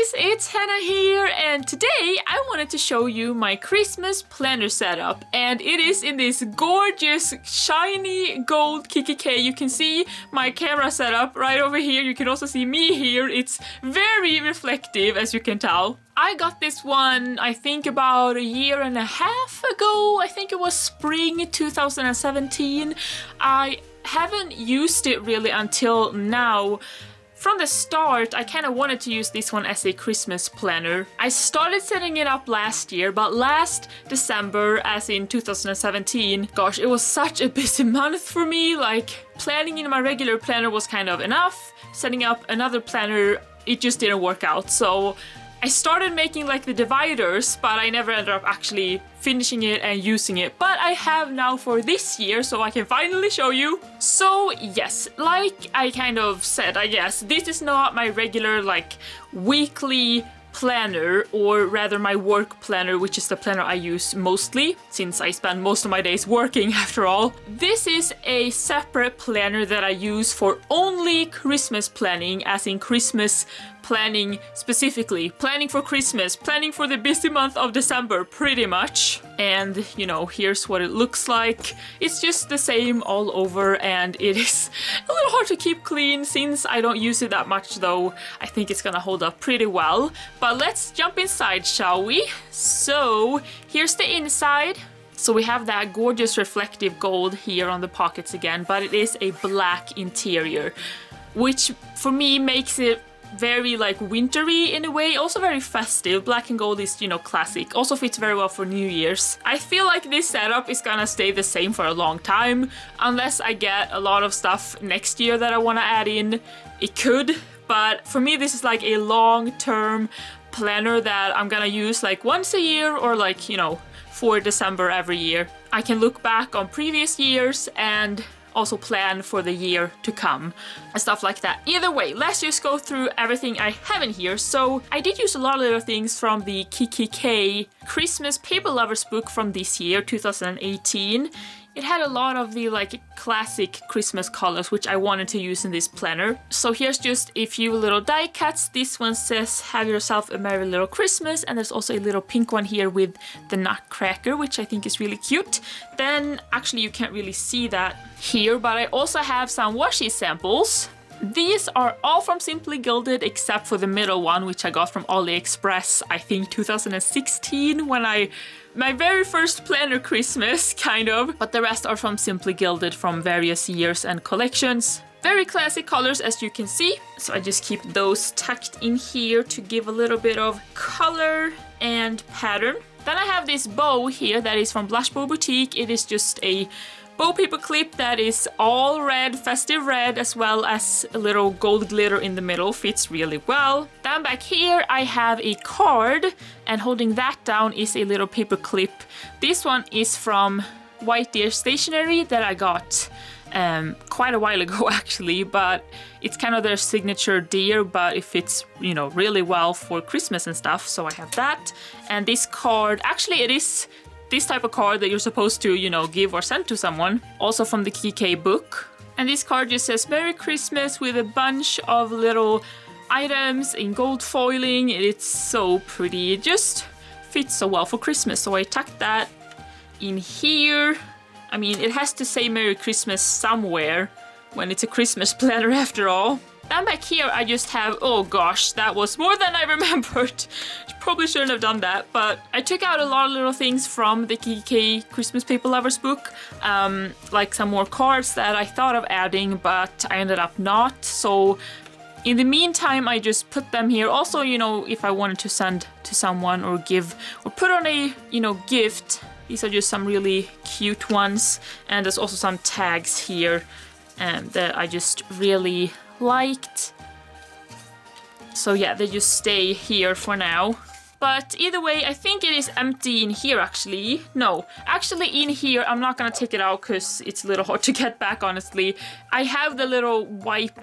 guys, it's Hannah here, and today I wanted to show you my Christmas planner setup, and it is in this gorgeous shiny gold Kikki. You can see my camera setup right over here. You can also see me here. It's very reflective, as you can tell. I got this one, I think about a year and a half ago. I think it was spring 2017. I haven't used it really until now. From the start, I kind of wanted to use this one as a Christmas planner. I started setting it up last year, but last December, as in 2017, gosh, it was such a busy month for me. Like, planning in my regular planner was kind of enough. Setting up another planner, it just didn't work out. So I started making like the dividers, but I never ended up actually finishing it and using it. But I have now for this year, so I can finally show you. So yes, like I kind of said, I guess, this is not my regular like weekly planner, or rather my work planner, which is the planner I use mostly, since I spend most of my days working after all. This is a separate planner that I use for only Christmas planning, as in Christmas planning specifically. Planning for Christmas, planning for the busy month of December, pretty much. And, you know, here's what it looks like. It's just the same all over, and it is a little hard to keep clean since I don't use it that much, though I think it's gonna hold up pretty well. But let's jump inside, shall we? So, here's the inside. So we have that gorgeous reflective gold here on the pockets again, but it is a black interior, which for me makes it very like wintry in a way, also very festive. Black and gold is, you know, classic. Also fits very well for New Year's. I feel like this setup is gonna stay the same for a long time, unless I get a lot of stuff next year that I wanna add in. It could, but for me this is like a long-term planner that I'm gonna use like once a year, or like, you know, for December every year. I can look back on previous years and also plan for the year to come and stuff like that. Either way, let's just go through everything I have in here. So I did use a lot of little things from the Kikki Christmas Paper Lovers book from this year, 2018. It had a lot of the like classic Christmas colors, which I wanted to use in this planner. So here's just a few little die cuts. This one says, "Have yourself a merry little Christmas." And there's also a little pink one here with the nutcracker, which I think is really cute. Then, actually you can't really see that here, but I also have some washi samples. These are all from Simply Gilded, except for the middle one, which I got from AliExpress, I think 2016, when my very first planner Christmas, kind of. But the rest are from Simply Gilded from various years and collections. Very classic colors, as you can see. So I just keep those tucked in here to give a little bit of color and pattern. Then I have this bow here that is from Blush Bow Boutique. It is just a bow paper clip that is all red, festive red, as well as a little gold glitter in the middle. Fits really well. Down back here I have a card, and holding that down is a little paper clip. This one is from White Deer Stationery that I got quite a while ago actually, but it's kind of their signature deer, but it fits, you know, really well for Christmas and stuff, so I have that. And this card, actually it is this type of card that you're supposed to, you know, give or send to someone. Also from the Kikki book. And this card just says Merry Christmas with a bunch of little items in gold foiling. It's so pretty. It just fits so well for Christmas. So I tucked that in here. I mean, it has to say Merry Christmas somewhere when it's a Christmas planner after all. Down back here I just have, oh gosh, that was more than I remembered. Probably shouldn't have done that, but I took out a lot of little things from the Kikki Christmas Paper Lovers book, like some more cards that I thought of adding, but I ended up not. So in the meantime, I just put them here. Also, you know, if I wanted to send to someone or give or put on a, you know, gift, these are just some really cute ones. And there's also some tags here that I just really liked. So yeah, they just stay here for now. But either way, I think it is empty in here actually. No, actually in here, I'm not gonna take it out because it's a little hard to get back, honestly. I have the little wipe,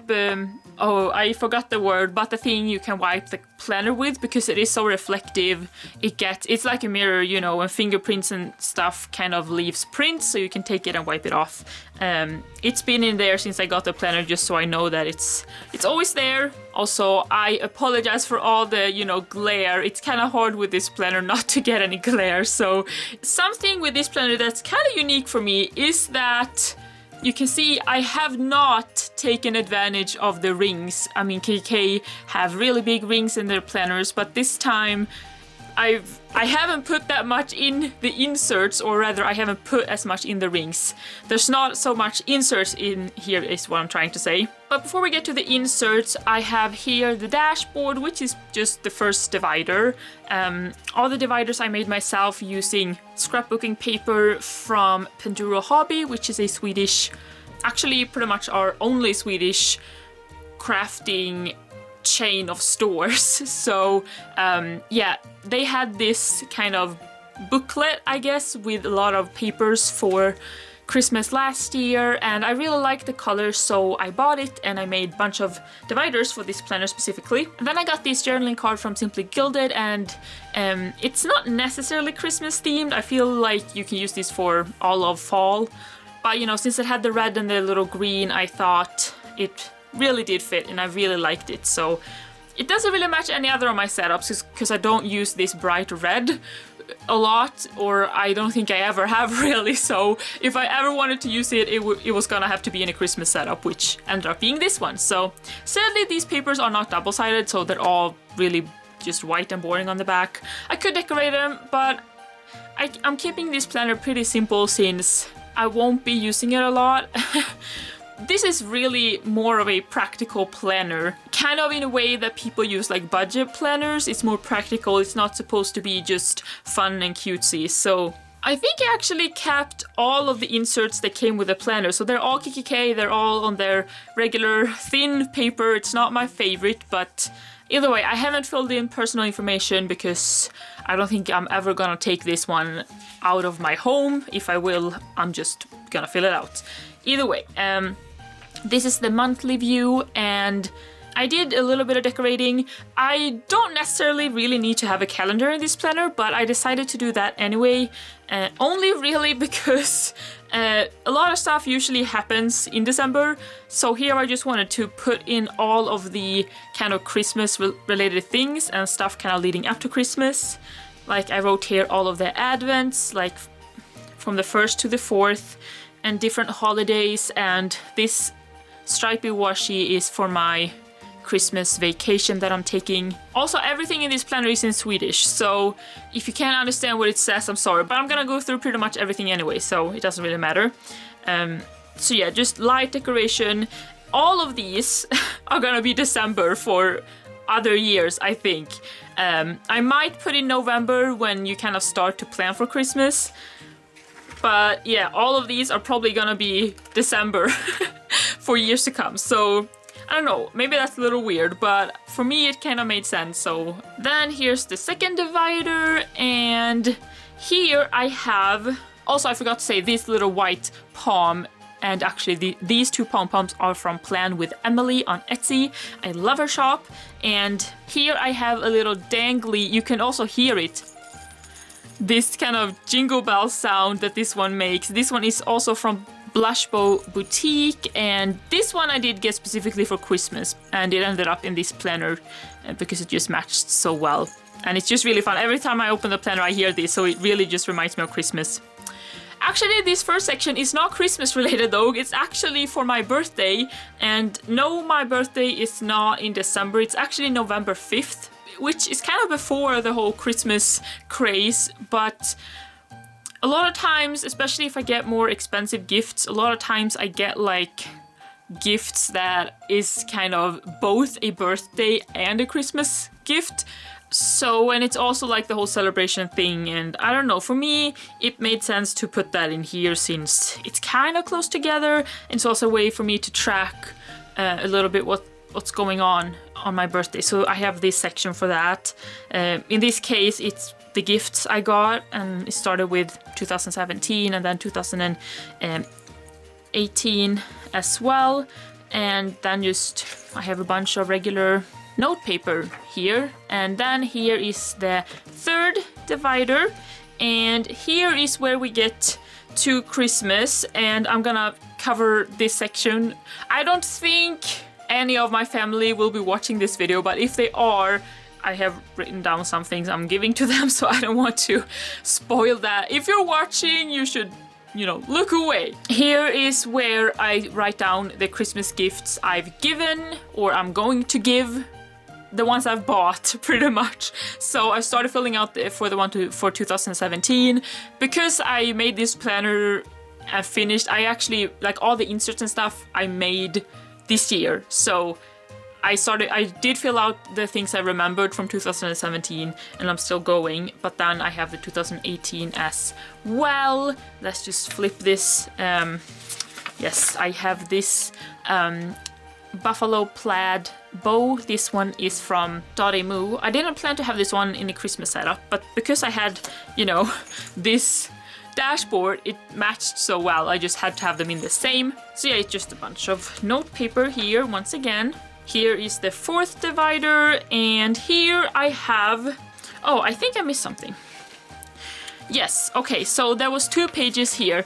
oh, I forgot the word, but the thing you can wipe the planner with, because it is so reflective. It's like a mirror, you know, and fingerprints and stuff kind of leaves prints, so you can take it and wipe it off. It's been in there since I got the planner, just so I know that it's always there. Also, I apologize for all the, glare. It's kind of hard with this planner not to get any glare. So something with this planner that's kind of unique for me is that you can see I have not taken advantage of the rings. I mean, Kikki have really big rings in their planners, but this time I haven't put that much in the inserts, or rather I haven't put as much in the rings. There's not so much inserts in here is what I'm trying to say. But before we get to the inserts, I have here the dashboard, which is just the first divider. All the dividers I made myself using scrapbooking paper from Penduro Hobby, which is a Swedish, actually pretty much our only Swedish crafting chain of stores. So yeah, they had this kind of booklet, I guess, with a lot of papers for Christmas last year, and I really liked the colors, so I bought it and I made a bunch of dividers for this planner specifically. And then I got this journaling card from Simply Gilded, and it's not necessarily Christmas themed. I feel like you can use this for all of fall, but since it had the red and the little green, I thought it really did fit and I really liked it. So it doesn't really match any other of my setups because I don't use this bright red a lot, or I don't think I ever have really. So if I ever wanted to use it, it was gonna have to be in a Christmas setup, which ended up being this one. So sadly, these papers are not double-sided, so they're all really just white and boring on the back. I could decorate them, but I'm keeping this planner pretty simple since I won't be using it a lot. This is really more of a practical planner, kind of in a way that people use like budget planners. It's more practical, it's not supposed to be just fun and cutesy. So I think I actually kept all of the inserts that came with the planner. So they're all Kikki, they're all on their regular thin paper. It's not my favorite, but either way, I haven't filled in personal information because I don't think I'm ever gonna take this one out of my home. If I will, I'm just gonna fill it out. Either way, this is the monthly view, and I did a little bit of decorating. I don't necessarily really need to have a calendar in this planner, but I decided to do that anyway, only really because a lot of stuff usually happens in December. So here I just wanted to put in all of the kind of Christmas related things and stuff kind of leading up to Christmas. Like I wrote here all of the advents, like from the 1st to the 4th, and different holidays, and this stripy washi is for my Christmas vacation that I'm taking. Also, everything in this planner is in Swedish, so if you can't understand what it says, I'm sorry, but I'm gonna go through pretty much everything anyway, so it doesn't really matter. So yeah, just light decoration. All of these are gonna be December for other years, I think. I might put in November when you kind of start to plan for Christmas. But yeah, all of these are probably gonna be December for years to come. So I don't know, maybe that's a little weird, but for me it kind of made sense. So then here's the second divider, and here I have, also I forgot to say, this little white palm, and actually these two pom-poms are from Plan with Emily on Etsy. I love her shop. And here I have a little dangly, you can also hear it, this kind of jingle bell sound that this one makes. This one is also from Blushbow Boutique, and this one I did get specifically for Christmas, and it ended up in this planner because it just matched so well. And it's just really fun. Every time I open the planner I hear this, so it really just reminds me of Christmas. Actually, this first section is not Christmas related though, it's actually for my birthday, and no, my birthday is not in December, it's actually November 5th, which is kind of before the whole Christmas craze, but a lot of times, especially if I get more expensive gifts, a lot of times I get like gifts that is kind of both a birthday and a Christmas gift. So, and it's also like the whole celebration thing, and I don't know, for me it made sense to put that in here since it's kind of close together, and it's also a way for me to track a little bit what's going on my birthday. So I have this section for that. In this case, it's the gifts I got, and it started with 2017 and then 2018 as well. And then just I have a bunch of regular note paper here, and then here is the third divider, and here is where we get to Christmas, and I'm gonna cover this section. I don't think any of my family will be watching this video, but if they are, I have written down some things I'm giving to them, so I don't want to spoil that. If you're watching, you should, you know, look away. Here is where I write down the Christmas gifts I've given or I'm going to give. The ones I've bought, pretty much. So I started filling out for the one for 2017. Because I made this planner and finished, I actually, like all the inserts and stuff I made this year. So I did fill out the things I remembered from 2017 and I'm still going, but then I have the 2018 as well. Let's just flip this. Yes, I have this buffalo plaid bow. This one is from Dotemu. I didn't plan to have this one in the Christmas setup, but because I had, you know, this dashboard, it matched so well. I just had to have them in the same. So yeah, it's just a bunch of note paper here once again. Here is the 4th divider, and here I have... Oh, I think I missed something. Yes, okay, so there was 2 pages here.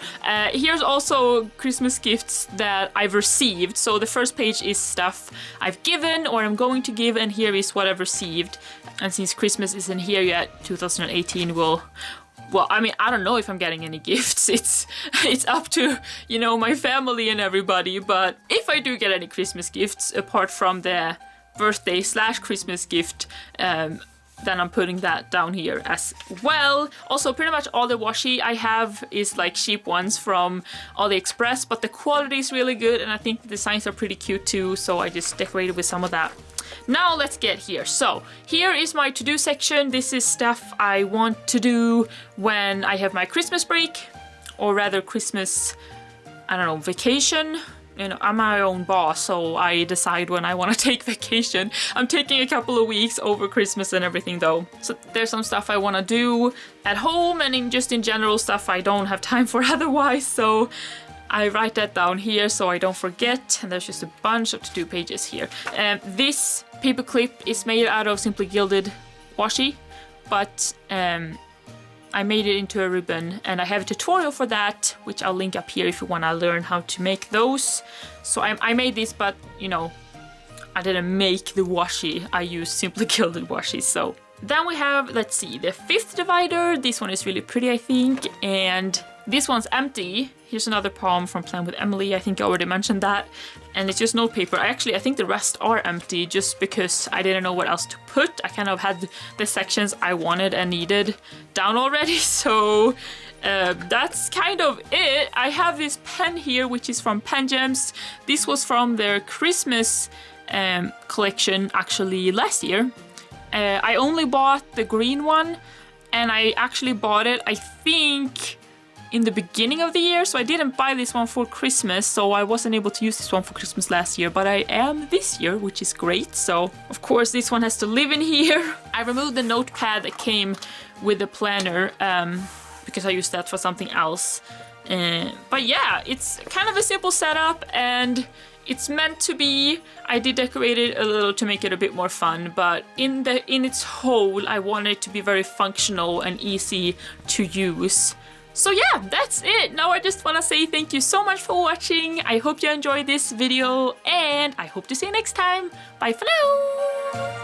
Here's also Christmas gifts that I've received. So the first page is stuff I've given or I'm going to give, and here is what I've received. And since Christmas isn't here yet, 2018 will... Well, I mean, I don't know if I'm getting any gifts. It's up to, you know, my family and everybody. But if I do get any Christmas gifts, apart from the birthday/Christmas gift, then I'm putting that down here as well. Also, pretty much all the washi I have is like cheap ones from AliExpress, but the quality is really good and I think the designs are pretty cute too, so I just decorated with some of that. Now let's get here. So here is my to-do section. This is stuff I want to do when I have my Christmas break, or rather Christmas, I don't know, vacation. You know, I'm my own boss, so I decide when I want to take vacation. I'm taking a couple of weeks over Christmas and everything though. So there's some stuff I want to do at home and just in general stuff I don't have time for otherwise. So I write that down here so I don't forget. And there's just a bunch of to-do pages here. This paper clip is made out of Simply Gilded washi, but I made it into a ribbon and I have a tutorial for that, which I'll link up here if you want to learn how to make those. So I made this, but you know, I didn't make the washi. I used Simply Gilded washi. So then we have, let's see, the 5th divider. This one is really pretty, I think, and this one's empty. Here's another poem from Plan with Emily. I think I already mentioned that. And it's just notepaper. I think the rest are empty just because I didn't know what else to put. I kind of had the sections I wanted and needed down already. So that's kind of it. I have this pen here, which is from Pen Gems. This was from their Christmas collection actually last year. I only bought the green one and I actually bought it, I think, in the beginning of the year, so I didn't buy this one for Christmas, so I wasn't able to use this one for Christmas last year, but I am this year, which is great. So of course this one has to live in here. I removed the notepad that came with the planner because I used that for something else. But yeah, it's kind of a simple setup and it's meant to be. I did decorate it a little to make it a bit more fun, but in its whole, I wanted it to be very functional and easy to use. So yeah, that's it. Now I just want to say thank you so much for watching. I hope you enjoyed this video and I hope to see you next time. Bye for now!